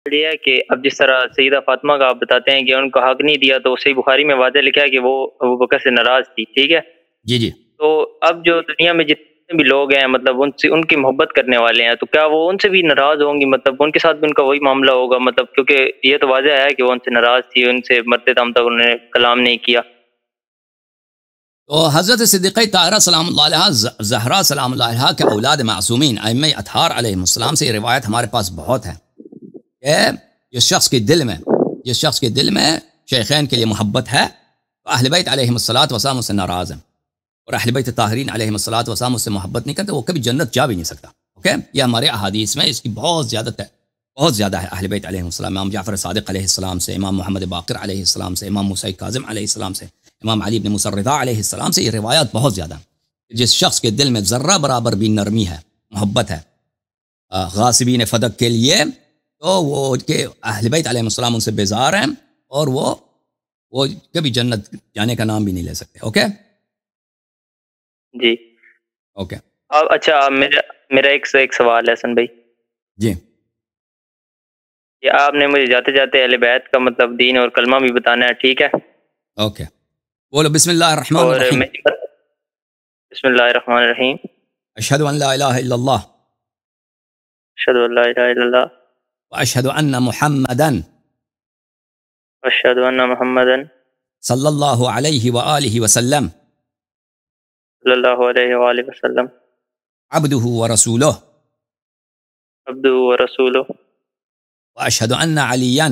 یہ ہے کہ اب جس طرح سیدہ فاطمہ کا آپ بتاتے ہیں کہ ان کو حق نہیں دیا، تو صحیح بخاری میں واضح لکھا ہے کہ وہ ابو بکر سے ناراض تھی، ٹھیک ہے؟ جی جی تو اب جو دنیا میں جتنے بھی لوگ ہیں، مطلب ان سے ان کی محبت کرنے والے ہیں، تو کیا وہ ان سے بھی ناراض ہوں گی؟ مطلب ان کے ساتھ بھی ان کا وہی معاملہ ہوگا؟ مطلب کیونکہ یہ تو واضح ہے کہ وہ ان سے ناراض تھی، ان سے مرتے دم تک انہوں نے کلام نہیں کیا۔ تو حضرت صدیقہ طاہرہ سلام اللہ علیہ، زہرا سلام اللہ علیہ کے اولاد معصومین ائمہ اطہار علیہ السلام سے یہ روایت ہمارے پاس بہت ہے کہ جس شخص کے دل میں شیخین کے لیے محبت ہے تو اہل بیت علیہم الصلوۃ والسلام اس سے ناراض ہیں، اور اہل بیت طاہرین علیہم الصلوۃ والسلام اس سے محبت نہیں کرتے، وہ کبھی جنت جا بھی نہیں سکتا۔ اوکے، یہ ہمارے احادیث میں اس کی بہت زیادہ ہے اہل بیت علیہم السلام، امام جعفر صادق علیہ السلام سے، امام محمد باقر علیہ السلام سے، امام موسیٰ کاظم علیہ السلام سے، امام علی بن موسیٰ الرضا علیہ السلام سے، یہ روایات بہت زیادہ ہیں۔ جس شخص کے دل میں ذرہ برابر بھی نرمی ہے، محبت ہے غاصبین فدق کے لیے، تو وہ کہ اہل بیت علیہ السلام ان سے بیزار ہیں، اور وہ کبھی جنت جانے کا نام بھی نہیں لے سکتے۔ اوکے جی اوکے اب اچھا، میرا ایک سوال ہے حسن بھائی جی، کہ آپ نے مجھے جاتے جاتے اہل بیت کا مطلب دین اور کلمہ بھی بتانا ہے، ٹھیک ہے؟ اوکے بولو بسم اللہ الرحمن اور الرحیم۔ بسم اللہ الرحمن الرحیم۔ اشہد ان لا الہ الا اللہ اشہد ان لا الہ الا اللہ واشہد ان محمدا اشہد ان محمدا صلی اللہ علیہ وآلہ وسلم صلی اللہ علیہ وآلہ وسلم عبدہ ورسولہ عبدہ ورسولہ واشہد ان علیا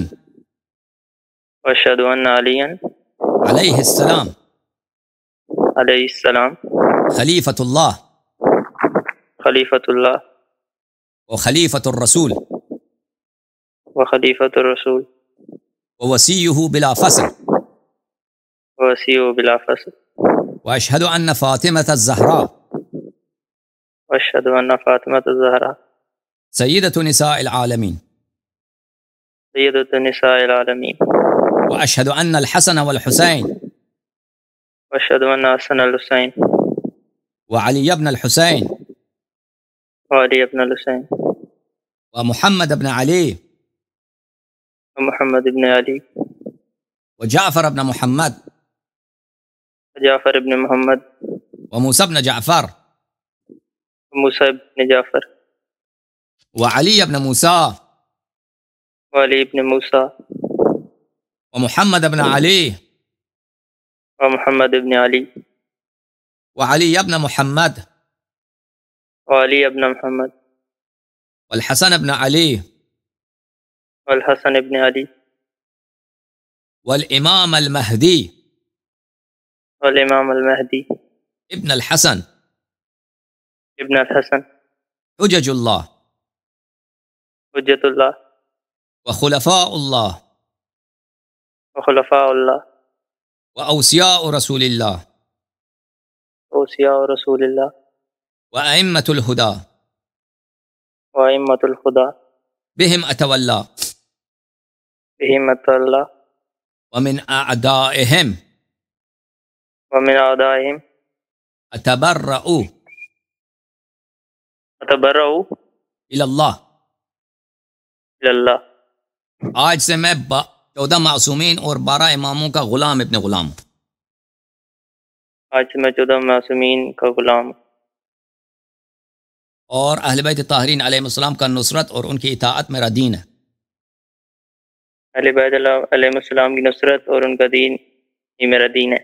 واشہد ان علی علیہ السلام علیہ السلام خلیفۃ اللہ خلیفۃ اللہ وخلیفۃ الرسول وخلیفۃ الرسول ووسیہ بلا فصل وسیع بلا فصل واشہد ان فاطمۃ الزہراء واشہد ان فاطمۃ الزہراء سیدۃ نساء العالمین سیدۃ نساء العالمین واشہد ان الحسن والحسین واشہد ان حسن الحسین وعلی بن الحسین وعلی ابن الحسین ومحمد بن علی ومحمد ابن علی وجعفر بن محمد جعفر ابن محمد وموسى بن جعفر موسیٰ ابن جعفر وعلی بن موسیٰ وعلی ابن موسیٰ ومحمد بن علی ومحمد ابن علی وعلی بن محمد وعلی ابن محمد والحسن بن علی والحسن ابن علی والامام المہدی والامام المہدی ابن الحسن ابن الحسن حجج اللہ حجت اللہ وخلفاء اللہ وخلفاء اللہ واوصیاء رسول اللہ اوصیاء رسول اللہ وائمۃ الہدی وائمۃ الخدا بہم اتولی بہمت اللہ ومن اعدائہم ومن اعدائہم اتبرأ اتبرؤ الی اللہ۔ الی اللہ۔ آج سے میں 14 معصومین اور 12 اماموں کا غلام ابن غلام ہوں۔ آج سے میں 14 معصومین کا غلام، اور اہل بیت طاہرین علیہ السلام کا نصرت اور ان کی اطاعت میرا دین ہے۔ اہل بیت علیہ السلام کی نصرت اور ان کا دین یہ میرا دین ہے،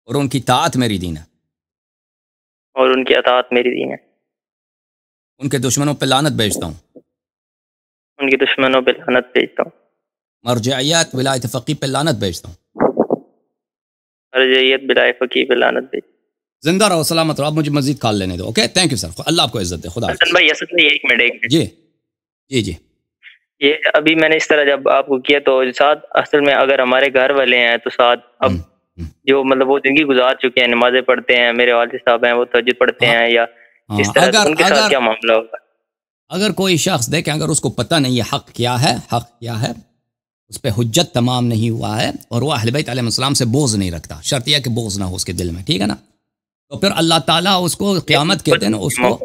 اور ان کی اطاعت میری دین ہے۔ اور ان کی اطاعت میری دین ہے۔ ان کے دشمنوں پہ لعنت بھیجتا ہوں۔ ان کی دشمنوں پہ لعنت بھیجتا ہوں۔ مرجعیت ولایت فقیہ پہ لعنت بھیجتا ہوں۔ مرجعیت بلائے فقیہ پہ لعنت بھیجتا ہوں۔ زندہ رہو، سلامت رہو، آپ مجھے مزید کال لینے دو۔ اوکے، تھینک یو سر، اللہ آپ کو عزت دے، خدا حافظ۔ حسن بھائی اصل میں ایک منٹ جی جی جی یہ ابھی میں نے اس طرح جب آپ کو کیا تو ساتھ اصل میں اگر ہمارے گھر والے ہیں تو ساتھ اب جو مطلب وہ زندگی گزار چکے ہیں، نمازیں پڑھتے ہیں، میرے والد صاحب ہیں وہ تہجد پڑھتے ہیں، یا اس طرح ان کے ساتھ کیا معاملہ ہوگا؟ اگر کوئی شخص دیکھیں، اگر اس کو پتہ نہیں ہے حق کیا ہے، اس پہ حجت تمام نہیں ہوا ہے، اور وہ اہل بیت علیہ السلام سے بغض نہیں رکھتا، شرط یہ کہ بغض نہ ہو اس کے دل میں، ٹھیک ہے نا، تو پھر اللہ تعالیٰ اس کو قیامت کے دن اس کو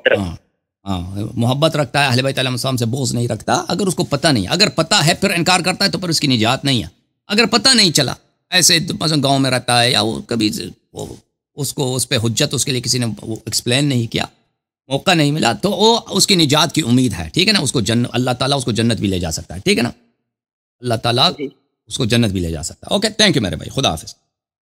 ہاں محبت رکھتا ہے، اہل بیت علیہ السلام سے بغض نہیں رکھتا، اگر اس کو پتہ نہیں، اگر پتہ ہے پھر انکار کرتا ہے تو پھر اس کی نجات نہیں ہے. اگر پتہ نہیں چلا، ایسے مثلا گاؤں میں رہتا ہے یا وہ کبھی اس کو اس پہ حجت اس کے لیے کسی نے وہ ایکسپلین نہیں کیا، موقع نہیں ملا، تو وہ اس کی نجات کی امید ہے. ٹھیک ہے نا، اس کو اللہ تعالیٰ اس کو جنت بھی لے جا سکتا ہے. ٹھیک ہے نا، اللہ تعالیٰ اس کو جنت بھی لے جا سکتا ہے. اوکے، تھینک یو میرے بھائی، خدا حافظ.